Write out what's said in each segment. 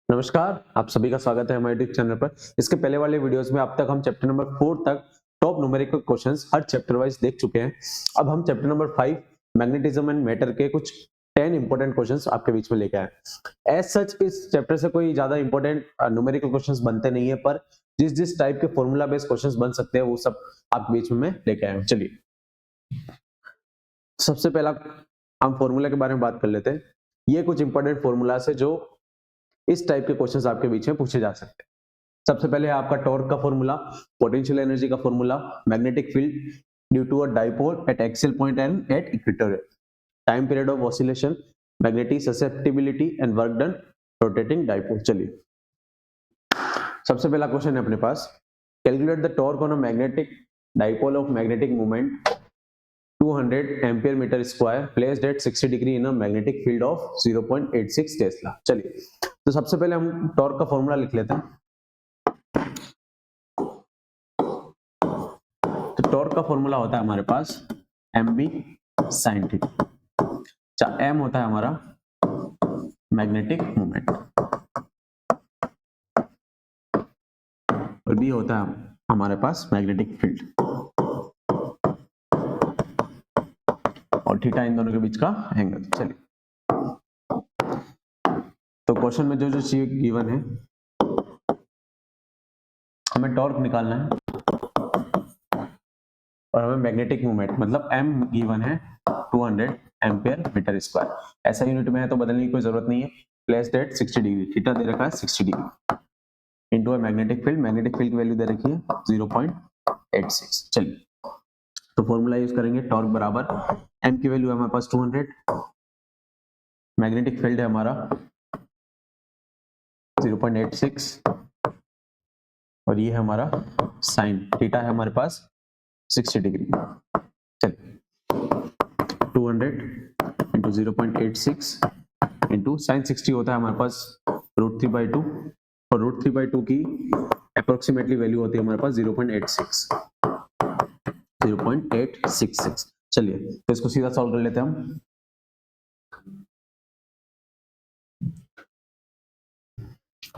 नमस्कार, आप सभी का स्वागत है हमारे यूट्यूब चैनल पर। इसके पहले वाले वीडियोस में अब तक हम चैप्टर नंबर 4 तक टॉप न्यूमेरिकल क्वेश्चंस हर चैप्टर वाइज देख चुके हैं। अब हम chapter number 5 magnetism and matter के कुछ 10 इंपॉर्टेंट क्वेश्चंस आपके बीच में लेके आए। एज सच इस चैप्टर से कोई ज्यादा इंपॉर्टेंट न्यूमेरिकल क्वेश्चंस बनते नहीं है, पर जिस टाइप के फॉर्मूला बेस्ड क्वेश्चंस बन सकते हैं वो सब आपके बीच में मैं लेके आया हूं। चलिए, सबसे पहला हम फॉर्मूला के बारे में बात कर लेते हैं। ये कुछ इंपॉर्टेंट फॉर्मूलास है जो इस टाइप के क्वेश्चंस आपके बीच में पूछे जा सकते हैं। सबसे पहले है आपका टॉर्क का फॉर्मूला, पोटेंशियल एनर्जी का formula, magnetic field due to a dipole at axial point and at equator, time period of oscillation, magnetic susceptibility and work done rotating dipole. चलिए, सबसे पहला क्वेश्चन है अपने पास, calculate the torque on a magnetic dipole of magnetic moment 200 ampere metre square placed at 60 degree in a magnetic field of 0.86 tesla. चलिए, तो सबसे पहले हम टॉर्क का फॉर्मूला लिख लेते हैं। तो टॉर्क का फॉर्मूला होता है हमारे पास mb sin थीटा। m होता है हमारा मैग्नेटिक मोमेंट और b होता है हमारे पास मैग्नेटिक फील्ड, और थीटा इन दोनों के बीच का एंगल। चलिए, तो क्वेश्चन में जो जो चीज गिवन है, हमें टॉर्क निकालना है और हमें मैग्नेटिक मूवमेंट मतलब m गिवन है 200 एम्पियर मीटर स्क्वायर। ऐसा यूनिट में है तो बदलने की कोई जरूरत नहीं है। प्लेस्ड एट 60 डिग्री, थीटा दे रखा है 60 degree, into a magnetic field, magnetic field की वैल्यू दे रखी है 0.86। चलिए, तो फॉर्मूला यूज करेंगे, टॉर्क बराबर m की वैल्यू है हमारे पास 200, मैग्नेटिक फील्ड है हमारा 0.86 और ये है हमारा साइन थीटा है हमारे पास 60 डिग्री। चलिए, 200 इंटू 0.86 इंटू साइन 60 होता है हमारे पास √3/2 और √3/2 की अप्रोक्सीमेटली वैल्यू होती है हमारे पास 0.866। चलिए, तो इसको सीधा सॉल्व कर लेते हैं हम।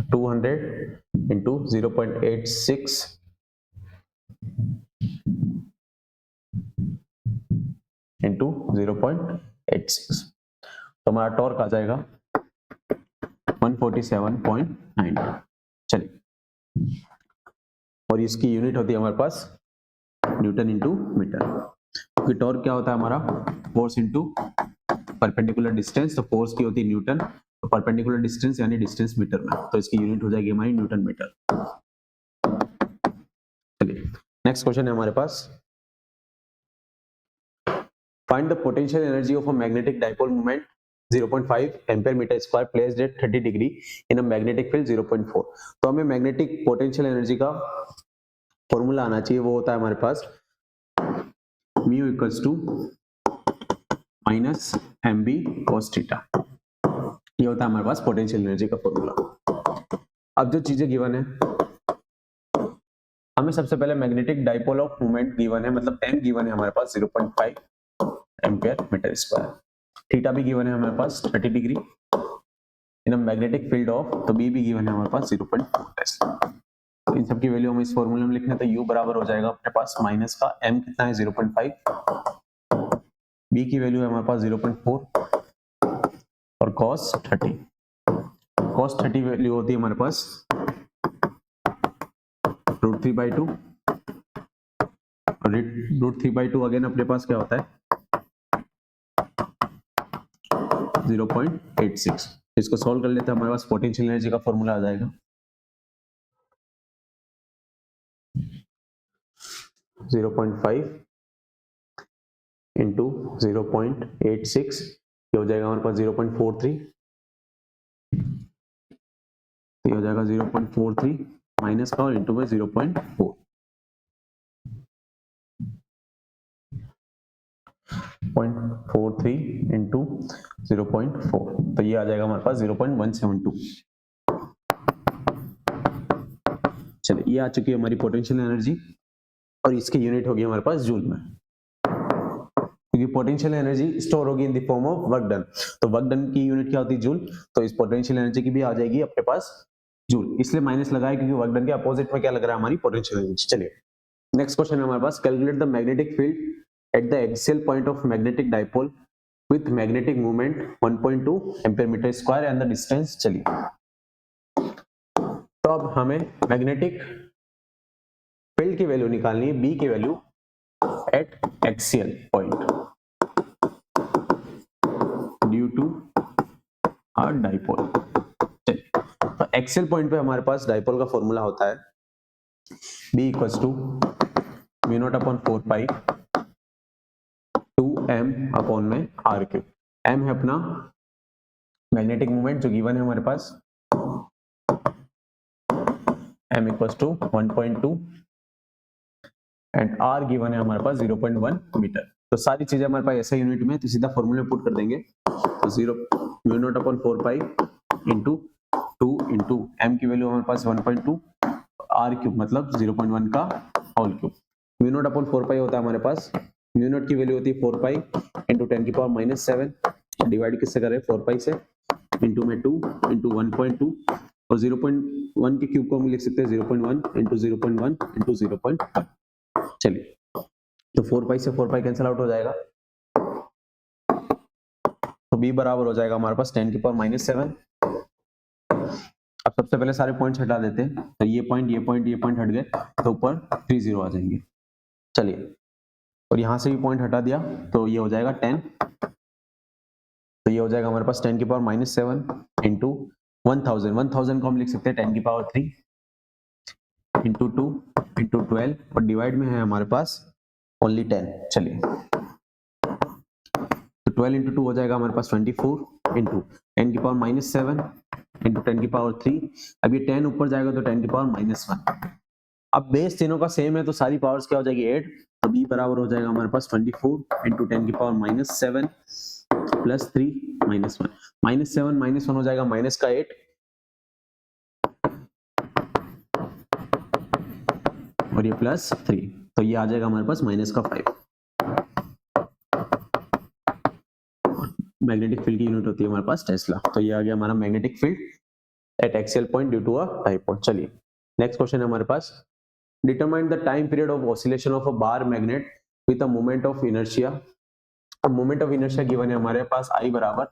टू 200 इंटू 0.86 इंटू 0.86, तो हमारा टॉर्क आ जाएगा 147.9। चलिए, और इसकी यूनिट होती है हमारे पास न्यूटन इंटू मीटर। क्योंकि टॉर्क क्या होता है हमारा, फोर्स इंटू परपेंडिकुलर डिस्टेंस, तो फोर्स की होती है न्यूटन, तो परपेंडिकुलर डिस्टेंस यानी डिस्टेंस मीटर में, तो इसकी यूनिट हो जाएगी हमारी न्यूटन मीटर। चलिए, नेक्स्ट क्वेश्चन है हमारे पास, find the potential energy of a magnetic dipole moment 0.5 ampere metre square placed at 30 degree in a magnetic field 0.4। तो हमें मैग्नेटिक पोटेंशियल एनर्जी का फॉर्मूला आना चाहिए, वो होता है हमारे पास mu equals to minus mb cos theta. ये होता है हमारे पास पोटेंशियल एनर्जी का फॉर्मूला। अब जो चीजें गिवन है, हमें सबसे पहले magnetic dipole of moment given है, मतलब m गिवन है हमारे पास 0.5 एम्पीयर मीटर स्क्वायर, थीटा भी गिवन है हमारे पास 30 degree in magnetic field of, तो b भी गिवन है हमारे पास 0.4 टेस्ला। तो इन सब की वैल्यू हम इस फॉर्मूले में लिखने, तो u बराबर हो जाएगा अपने पास माइनस का m कितना है 0.5, b की वैल्यू है हमारे पास 0.4 और cos 30 वैल्यू होती है हमारे पास √3/2 और √3/2 अगेन अपने पास क्या होता है 0.86। इसको सॉल्व कर लेते हैं, हमारे पास पोटेंशियल एनर्जी का फॉर्मूला आ जाएगा 0.5 इंटू 0.86, ये हो जाएगा हमारे पास 0.43, ये हो जाएगा 0.43 माइनस का और इंटू में 0.4, 0.43 इंटू 0.4, तो ये आ जाएगा हमारे पास 0.172। चलिए, ये आ चुकी है हमारी पोटेंशियल एनर्जी और इसकी यूनिट होगी हमारे पास जूल में। क्योंकि पोटेंशियल एनर्जी स्टोर होगी in the form of work done. तो वर्क डन की यूनिट क्या होती है? जूल। तो इस पोटेंशियल एनर्जी की भी आ जाएगी अपने पास जूल, इसलिए माइनस लगाया क्योंकि वर्क डन के अपोजिट में क्या लग रहा है? हमारी पोटेंशियल एनर्जी। चलिए नेक्स्ट क्वेश्चन है हमारे पास, calculate the magnetic field at the axial point of magnetic dipole with magnetic movement 1.2 ampere metre square and the distance. चलिए तो अब हमें मैग्नेटिक फील्ड की वैल्यू निकालनी है, बी की value at axial point due to our dipole. तो axial point पे हमारे पास डाइपोल का फॉर्मूला होता है B equals to mu not upon 4 pi 2m upon में r क्यूब। m है अपना मैग्नेटिक मोमेंट जो गिवन है हमारे पास, m equals to 1.2 and r given है हमारे पास 0.1 मीटर। तो सारी चीजें हमारे पास ऐसे यूनिट में, तो सीधा फॉर्मूले में पुट कर देंगे। तो 0 mu not upon 4 pi into 2 into m की वैल्यू हमारे पास 1.2, r क्यूब मतलब 0.1 का whole cube. Mu not upon 4 pi होता है हमारे पास, म्यू नॉट की वैल्यू होती है 4 पाई इंटू 10 की पावर माइनस 7, डिवाइड किससे करें? 4 पाई से, इंटू में 2 इंटू 1.2 और 0.1 के क्यूब को हम लिख सकते हैं 0.1 इंटू 0.1 इंटू 0.1। चलिए तो 4 पाई से 4 पाई कैंसिल आउट हो जाएगा, तो b बराबर हो जाएगा हमारे पास 10 की पावर माइनस 7। अब सबसे पहले सारे पॉइंट्स हटा देते हैं, तो ये पॉइंट हट गए, तो ऊपर 3 0 आ जाएंगे। चलिए और यहां से भी पॉइंट हटा दिया तो ये हो जाएगा 10, तो ये हो जाएगा हमारे पास 10 की पावर माइनस 7 इंटू 1000 को हम लिख सकते हैं 10 की पावर 3 इंटू 2 इंटू 12 और डिवाइड में है हमारे पास ओनली 10। चलिए तो 12 इंटू 2 हो जाएगा हमारे पास 24 इंटू 10 की पावर माइनस 7 इंटू 10 की पावर 3। अब ये 10 ऊपर जाएगा तो 10 की पावर माइनस 1। अब बेस तीनों का सेम है तो सारी पावर्स क्या हो जाएगी? 8। तो b बराबर हो जाएगा हमारे पास 24 इंटू 10 की power minus 7 plus 3 minus 1। Minus 7 minus 1 हो जाएगा माइनस का 8 और ये प्लस 3, तो ये आ जाएगा हमारे पास माइनस का 5। मैग्नेटिक फील्ड की यूनिट होती है हमारे पास टेस्ला। तो ये आ गया हमारा magnetic field at axial point due to a dipole. चलिए नेक्स्ट क्वेश्चन है हमारे पास, determine the time period of oscillation of a bar magnet with a moment of inertia. अब मोमेंट ऑफ इनर्शिया गिवन है हमारे पास I बराबर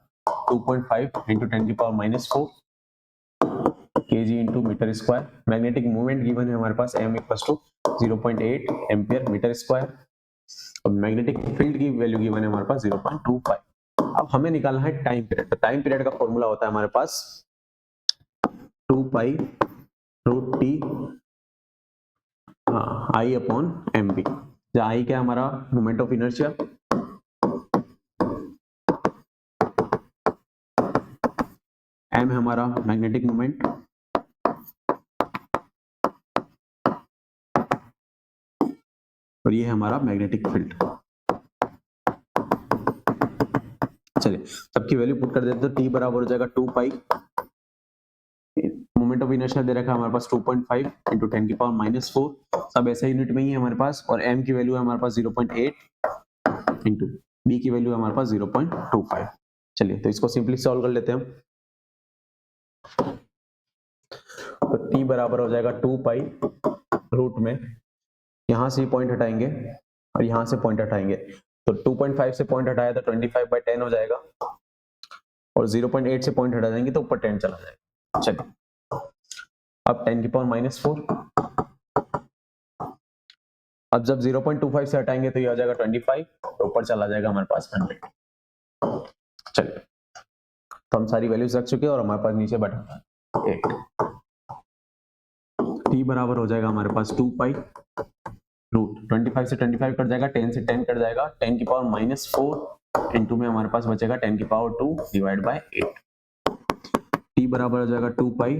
2.5 into 10 की power minus 4 kg into metre square. Magnetic moment given है हमारे पास m equal to 0.8 ampere metre square और मैग्नेटिक फील्ड की वैल्यू गिवन है हमारे पास 0.25। अब हमें निकालना है टाइम पीरियड। तो टाइम पीरियड का फॉर्मूला होता है हमारे पास 2 pi root T I upon M B, जहाँ I क्या है हमारा मोमेंट ऑफ इनर्शिया, m है हमारा मैग्नेटिक मोमेंट और ये है हमारा मैग्नेटिक फील्ड। चलिए सबकी वैल्यू पुट कर देते हैं, तो t बराबर हो जाएगा 2 पाई, मोमेंट ऑफ इनर्शिया दे रखा है हमारे पास 2.5 इंटू 10 की पावर माइनस 4, सब ऐसे यूनिट में ही है हमारे पास, और m की वैल्यू है हमारे पास 0.8 इंटू b की वैल्यू है हमारे पास 0.25। चलिए तो इसको सिंपली सॉल्व कर लेते हैं हम। तो t बराबर हो जाएगा 2 पाई रूट में, यहां से पॉइंट हटाएंगे और यहां से पॉइंट हटाएंगे, तो 2.5 से पॉइंट हटाया तो 25/10 हो जाएगा और 0.8 से पॉइंट हटा देंगे तो ऊपर 10 चला जाएगा। चलिए अब 10 की पावर माइनस 4, अब जब 0.25 से हटाएंगे तो ये हो जाएगा 25 और ऊपर चला जाएगा हमारे पास 100। चलिए तो हम सारी वैल्यूज रख चुके हैं और हमारे पास नीचे बटा 8। t बराबर हो जाएगा हमारे पास 2 पाई रूट 25 से 25 कट जाएगा, 10 से 10 कट जाएगा, 10 की पावर माइनस 4 इंटू में हमारे पास बचेगा 10 की पावर 2 डिवाइड बाय 8। t बराबर हो जाएगा 2 पाई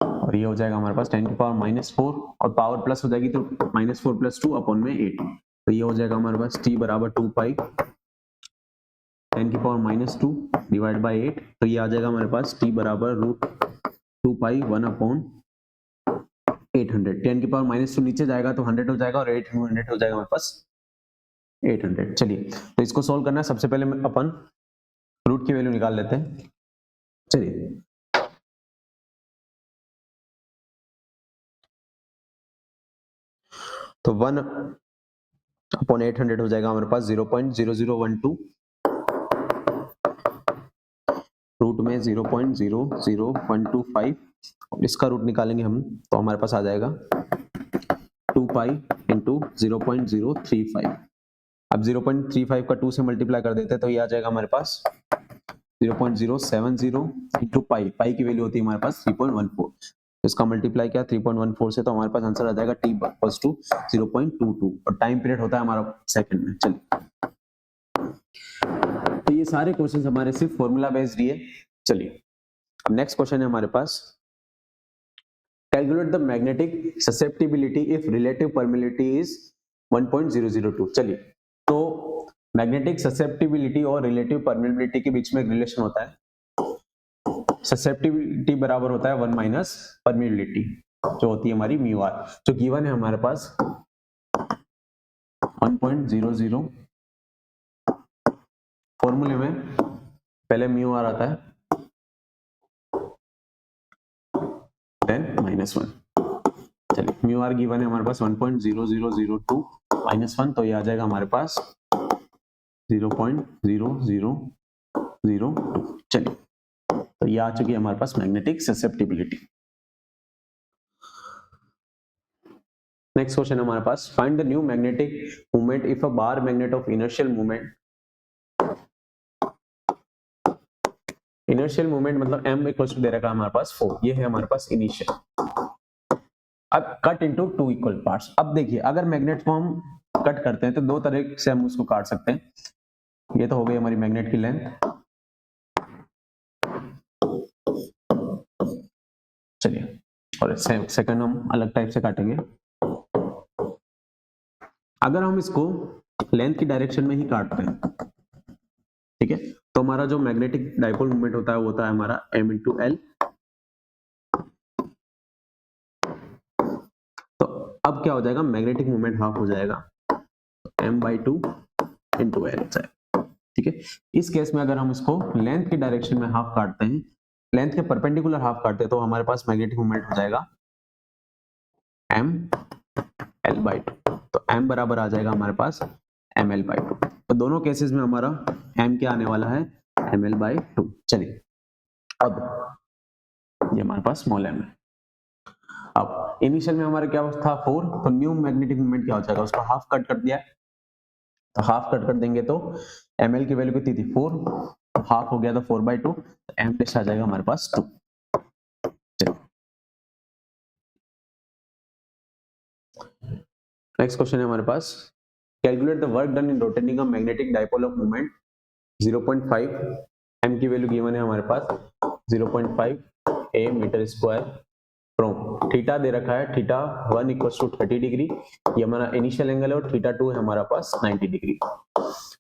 और ये हो जाएगा हमारे पास 10 की पावर माइनस 4 और पावर प्लस हो जाएगी तो माइनस 4 प्लस 2 अपॉन में 8, तो ये हो जाएगा हमारे पास t बराबर 2 पाई 10 की पावर माइनस 2 डिवाइड बाय 8, तो ये आ जाएगा हमारे पास t बराबर रूट 2 पाई 1 अपॉन 800। 10 की पावर माइनस 2 नीचे जाएगा तो 100 हो जाएगा और 800 हो जाएगा हमारे पास 800। चलिए तो इसको सोल्व करना है, सबसे पहले अपन रूट की वैल्यू निकाल लेते हैं। चलिए तो 1/800 हो जाएगा हमारे पास 0.0012, रूट में 0.00125, इसका रूट निकालेंगे हम तो हमारे पास आ जाएगा 2 पाई इंटू 0.035। अब 0.35 का 2 से मल्टीप्लाई कर देते हैं तो ये आ जाएगा हमारे पास 0.070 इंटू पाई, पाई की वैल्यू होती है हमारे पास 3.14, इसका मल्टीप्लाई किया 3.14 से तो हमारे पास आंसर आ जाएगा t इक्वल्स टू 0.22 और टाइम पीरियड होता है हमारा सेकंड में। चलिए तो ये सारे क्वेश्चंस हमारे सिर्फ फॉर्मूला बेस्ड ही है। चलिए अब नेक्स्ट क्वेश्चन है हमारे पास, calculate the magnetic susceptibility if relative permeability is 1.002। चलिए तो मैग्नेटिक ससेप्टिबिलिटी और रिलेटिव परमिलिटी के बीच में एक रिलेशन होता है, ससेप्टिबिलिटी बराबर होता है 1 माइनस परमिलिटी जो होती है हमारी म्यू आर, जो गिवन है हमारे पास 1.00, फॉर्मूले में पहले म्यू आर आता है देन -1। चलिए म्यू आर गिवन है हमारे पास 1.0002 -1, तो ये आ जाएगा हमारे पास 0.0002। चलिए तो ये आ चुकी है हमारे पास मैग्नेटिक ससेप्टिबिलिटी। नेक्स्ट क्वेश्चन है हमारे पास, find the new magnetic moment if a bar magnet of inertial moment, inertial moment मतलब m इक्वल्स टू दे रखा है हमारे पास 4, ये है हमारे पास इनिशियल। अब कट इनटू 2 इक्वल पार्ट्स। अब देखिए अगर मैग्नेट को हम कट करते हैं तो दो तरह से हम उसको काट सकते हैं, ये तो हो गई हमारी मैग्नेट की लेंथ। चलिए और सेकंड हम अलग टाइप से काटेंगे। अगर हम इसको लेंथ की डायरेक्शन में ही काटते हैं, ठीक है, तो हमारा जो मैग्नेटिक डाइपोल मोमेंट होता है वो होता है हमारा m इंटू एल। तो अब क्या हो जाएगा, मैग्नेटिक मोमेंट हाफ हो जाएगा m/2 इंटू एल, ठीक है। इस केस में अगर हम इसको लेंथ की डायरेक्शन में हाफ काटते हैं, लेंथ के परपेंडिकुलर हाफ काटते हैं, तो हमारे पास मैग्नेटिक मोमेंट हो जाएगा ml/2। तो m बराबर आ जाएगा हमारे पास ml/2। तो दोनों केसेस में हमारा m क्या आने वाला है, ml/2। चलिए अब ये हमारे पास स्मॉल m है। अब इनिशियल में हमारा क्या था 4, तो न्यू मैग्नेटिक मोमेंट क्या हो जाएगा, उसका हाफ कट कर दिया, तो हाफ कट कर देंगे तो ml की वैल्यू कितनी थी 4, हाफ हो गया तो 4/2, तो m प्लस आ जाएगा हमारे पास 2। नेक्स्ट क्वेश्चन है हमारे पास, calculate the work done in rotating a magnetic dipole of moment 0.5, m की वैल्यू गिवन है हमारे पास 0.5 a metre square from theta दे रखा है, थीटा 1 इक्वल्स टू 30 डिग्री, ये हमारा इनिशियल एंगल है, और थीटा 2 है हमारा पास 90 डिग्री,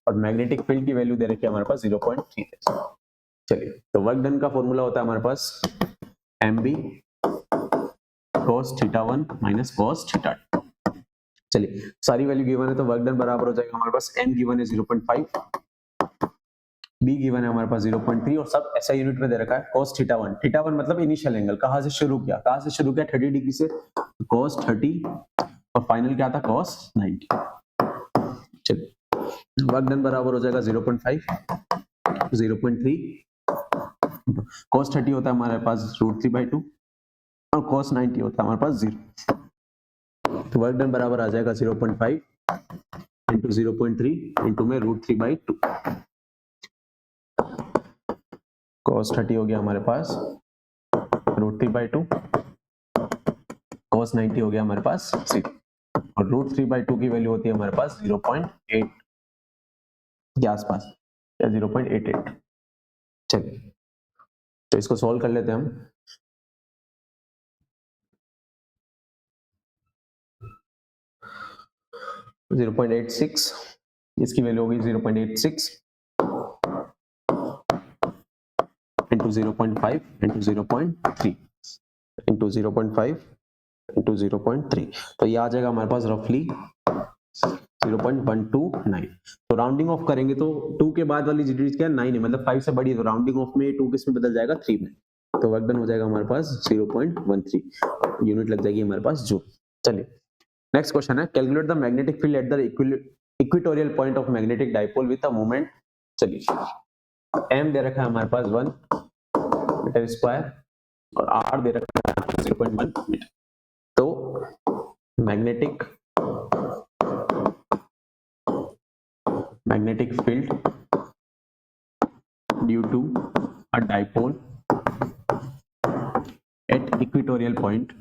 और मैग्नेटिक फील्ड की वैल्यू दे रखी है हमारे पास 0.3। चलिए तो वर्क डन का फॉर्मूला होता है हमारे पास mb cos theta 1 minus cos theta 2। चलिए सारी वैल्यू गिवन है तो वर्क डन बराबर हो जाएगा हमारे पास m गिवन है 0.5, b गिवन है हमारे पास 0.3, और सब ऐसा यूनिट में दे रखा है cos थीटा 1। थीटा 1 मतलब इनिशियल एंगल, कहां से शुरू किया 30 डिग्री से, cos 30, और फाइनल क्या था cos 90। चलिए वर्क डन बराबर हो जाएगा 0.5 0.3, cos 30 होता है हमारे पास √3/2, और cos 90 होता है हमारे पास 0। तो वर्क डन बराबर आ जाएगा 0.5 इंटू 0.3 इंटू में √3/2, cos 30 हो गया हमारे पास √3/2, cos 90 हो गया हमारे पास 0, और √3/2 की वैल्यू होती है हमारे पास 0.8 के आसपास या 0.88। चलिए तो इसको सॉल्व कर लेते हैं हम। तो 0.86, इसकी वैल्यू होगी 0.86 इंटू 0.5 इंटू 0.3 इंटू 0.5 इंटू 0.3, तो ये आ जाएगा हमारे पास रफली 0.129। तो राउंडिंग ऑफ करेंगे तो 2 के बाद वाली डिजिट क्या है 9 है, मतलब 5 से बड़ी है, तो राउंडिंग ऑफ में 2 किस में बदल जाएगा 3 में, तो वर्क डन हो जाएगा हमारे पास 0.13 यूनिट लग जाएगी हमारे पास जूल। चलिए नेक्स्ट क्वेश्चन है, calculate the magnetic field at the equatorial point of magnetic dipole with a moment. चलिए m दे रखा है हमारे पास 1 मीटर स्क्वायर और r दे रखा है 0.1 मीटर। तो magnetic field due to a dipole at equatorial point,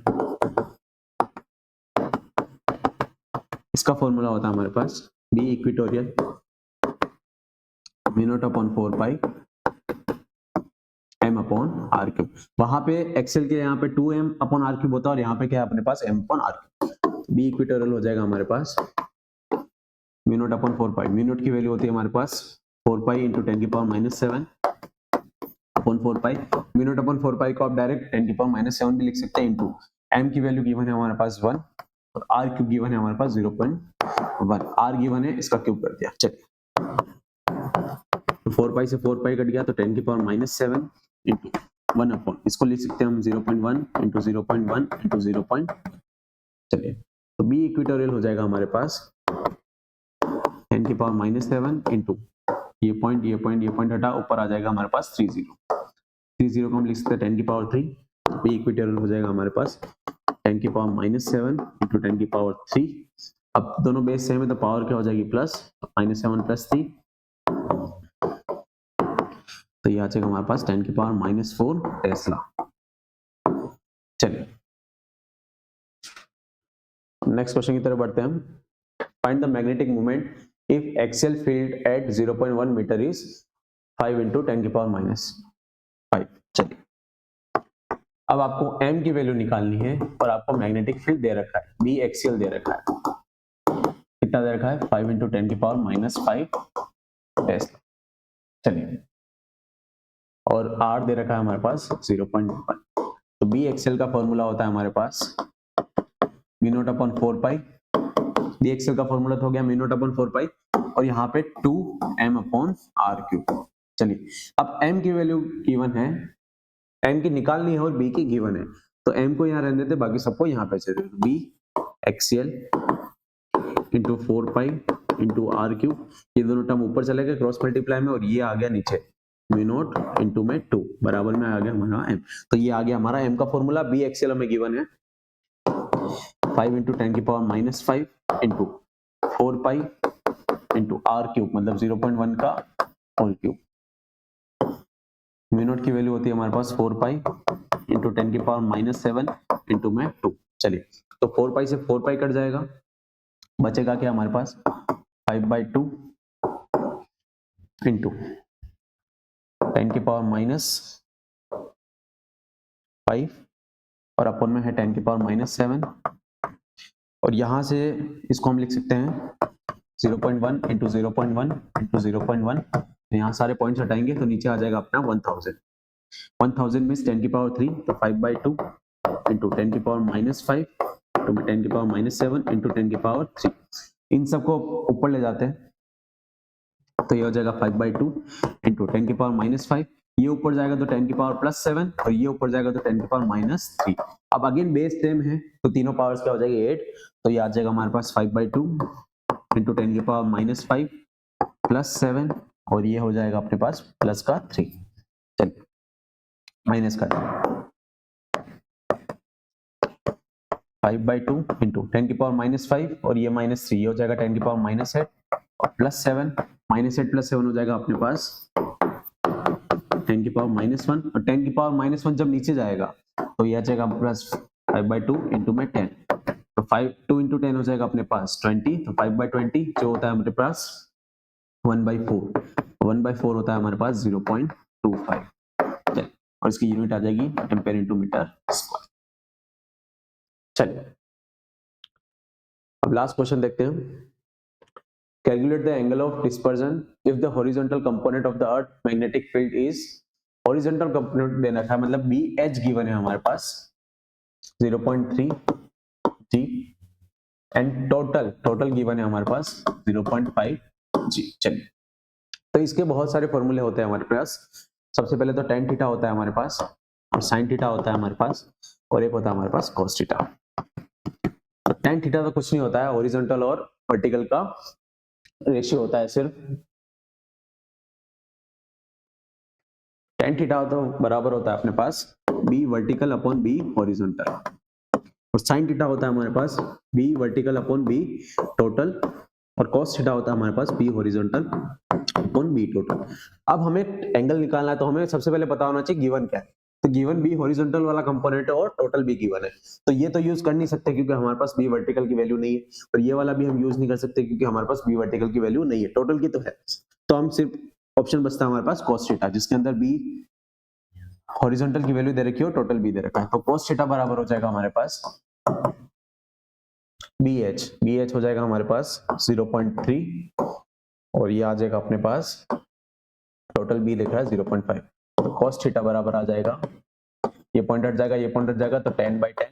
इसका फॉर्मूला होता है हमारे पास b equatorial mu not upon 4 pi m upon r cube. वहां पे एक्सेल के यहाँ पे 2m अपॉन r क्यूब होता है और यहाँ पे क्या है अपने पास m upon r cube. B equatorial हो जाएगा हमारे पास mu not upon 4 pi, mu not की वैल्यू होती है हमारे पास 4 पाई इंटू 10 की power -7 upon 4 pi. Mu not upon 4 pi को आप डायरेक्ट 10 की पावर -7 भी लिख सकते हैं इंटू m की वैल्यू गिवन है हमारे पास 1 और r क्यूब गिवन है हमारे पास 0.1, r गिवन है इसका क्यूब कर दिया। चलिए 4 पाई से 4 पाई कट गया तो 10 की पावर -7 इंटू 1 अपॉन, इसको लिख सकते हैं हम 0.1 इंटू 0.1 इंटू 0. चलिए तो बी इक्वेटोरियल हो जाएगा हमारे पास 10 की पावर -7 इंटू ये पॉइंट हटा, ऊपर आ जाएगा हमारे पास 30 को हम लिख सकते हैं 10 की पावर 3। बी इक्वेटोरियल हो जाएगा हमारे पास 10 की पावर -7 इंटू 10 की पावर 3। अब दोनों बेस सेम है तो पावर क्या हो जाएगी प्लस, -7 प्लस 3, तो ये आ जाएगा हमारे पास 10 की पावर -4 टेस्ला। चलिए नेक्स्ट क्वेश्चन की तरफ बढ़ते हैं हम। Find the magnetic moment if axial field at 0.1 metre is 5 into 10 की पावर -5। चलिए अब आपको m की वैल्यू निकालनी है और आपको मैग्नेटिक फील्ड दे रखा है, बी एक्सियल दे रखा है, कितना दे रखा है 5 इंटू 10 की पावर -5 टेस्ला। चलिए और r दे रखा है हमारे पास 0.1। तो बी एक्सियल का फॉर्मूला होता है हमारे पास mu not upon 4 pi, B axial का फॉर्मूला तो हो गया म्यू नॉट अपॉन 4 पाई और यहाँ पे 2m अपॉन r क्यूब। चलिए अब m की वैल्यू गिवन है, m की निकालनी है और b की गिवन है, तो m को यहाँ रहने देते, बाकी सबको यहाँ पे चले, B axial into 4 pi into r cube, ये दोनों टर्म ऊपर चले गए क्रॉस मल्टीप्लाई में और ये आ गया नीचे म्यू नॉट इंटू में 2 बराबर में आ गया हमारा m। तो ये आ गया हमारा m का फॉर्मूला, बी एक्सियल हमें गिवन है 5 इंटू 10 की power -5 into 4 pi into r cube, मतलब 0.1 का होल क्यूब। म्यू नॉट की वैल्यू होती है हमारे पास 4 पाई इंटू 10 की पावर -7 इंटू में 2। चलिए तो 4 पाई से 4 पाई कट जाएगा, बचेगा क्या हमारे पास 5/2 इंटू 10 की पावर -5 और अपन में है 10 की पावर -7 और यहां से इसको हम लिख सकते हैं 0.1 इंटू 0.1 इंटू 0.1, यहाँ सारे पॉइंट्स हटाएंगे तो नीचे आ जाएगा अपना 1000। 1000 में 10 की पावर 3 तो 5/2 इंटू 10 की पावर -5 तो 10 की पावर -7 इंटू 10 की पावर 3, इन सबको ऊपर ले जाते हैं तो ये हो जाएगा 5/2 इंटू 10 की पावर -5, ये ऊपर जाएगा तो 10 की पावर +7 और ये ऊपर जाएगा तो 10 की पावर -3। अब अगेन बेस सेम है तो तीनों पावर्स क्या हो जाएगी 8, तो ये आ जाएगा हमारे पास 5/2 इंटू 10 की पावर -5 +7 और ये हो जाएगा अपने पास प्लस का 3, चलिए माइनस का 5/2 इंटू 10 की पावर -5 और ये -3, ये हो जाएगा 10 की पावर -8 और +7, -8 + 7 हो जाएगा अपने पास 10 की पावर -1 और 10 की पावर -1 जब नीचे जाएगा तो ये आ जाएगा प्लस 5/2 इंटू में 10, तो 2 इंटू 10 हो जाएगा अपने पास 20, तो 5/20 जो होता है हमारे पास 1/4 होता है हमारे पास 0.25, और इसकी यूनिट आ जाएगी एम्पेयर इंटू मीटर स्क्वायर। चलिए अब लास्ट क्वेश्चन देखते हैं। Calculate the angle of dispersion if the horizontal component of the earth magnetic field is, horizontal component दे रखा है मतलब बी एच गिवन है हमारे पास 0.3 जी एंड टोटल गिवन है हमारे पास 0.5 जी। चलिए, तो इसके बहुत सारे फॉर्मूले होते हैं हमारे पास। सबसे पहले तो tan थीटा होता है हमारे पास, और sin थीटा होता है हमारे पास, और एक होता है हमारे पास cos थीटा। tan थीटा तो कुछ नहीं होता है, हॉरिजॉन्टल और वर्टिकल का रेशियो होता है सिर्फ। tan थीटा तो बराबर होता है अपने पास b vertical upon b horizontal, और sin थीटा होता है हमारे पास b vertical upon b total, और cos थीटा होता है हमारे पास b horizontal upon b total. अब हमें एंगल निकालना है, तो हमें सबसे पहले पता होना चाहिए गिवन क्या है। तो गिवन b हॉरिजॉन्टल वाला कंपोनेंट है और टोटल b गिवन है, तो ये तो यूज कर नहीं सकते क्योंकि हमारे पास b वर्टिकल की वैल्यू नहीं है, और ये वाला भी हम यूज नहीं कर सकते क्योंकि हमारे पास b वर्टिकल की वैल्यू नहीं है, टोटल की तो है। तो हम सिर्फ ऑप्शन बचता है हमारे पास cos थीटा, जिसके अंदर b हॉरिजॉन्टल की वैल्यू दे रखी है और टोटल b दे रखा है। तो cos थीटा बराबर हो जाएगा हमारे पास BH हो जाएगा हमारे पास 0.3, और ये आ जाएगा अपने पास टोटल b लिख रहा है 0.5। तो cos थीटा बराबर आ जाएगा, ये पॉइंट हट जाएगा, ये पॉइंट हट जाएगा, तो 10/10,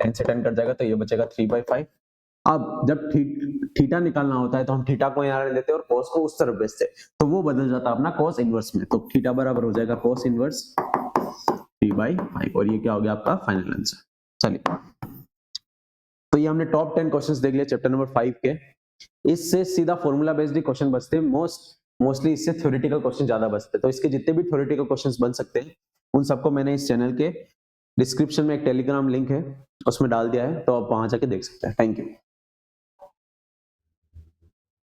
10 से 10 कट जाएगा, तो ये बचेगा 3/5। अब जब थीटा निकालना होता है तो हम थीटा को यहाँ लेते हैं और cos को उस तरफ भेजते हैं, तो वो बदल जाता है अपना cos इनवर्स में। तो थीटा बराबर हो जाएगा cos इनवर्स 3/5, और ये क्या हो गया आपका फाइनल आंसर। चलिए, तो ये हमने टॉप 10 क्वेश्चंस देख लिए चैप्टर नंबर 5 के। इससे सीधा फॉर्मूला बेस्ड ही क्वेश्चन बचते हैं, मोस्टली इससे थ्योरेटिकल क्वेश्चन ज्यादा बचते हैं। तो इसके जितने भी थ्योरेटिकल क्वेश्चंस बन सकते हैं उन सबको मैंने इस चैनल के डिस्क्रिप्शन में एक टेलीग्राम लिंक है उसमें डाल दिया है, तो आप वहां जाके देख सकते हैं। Thank you.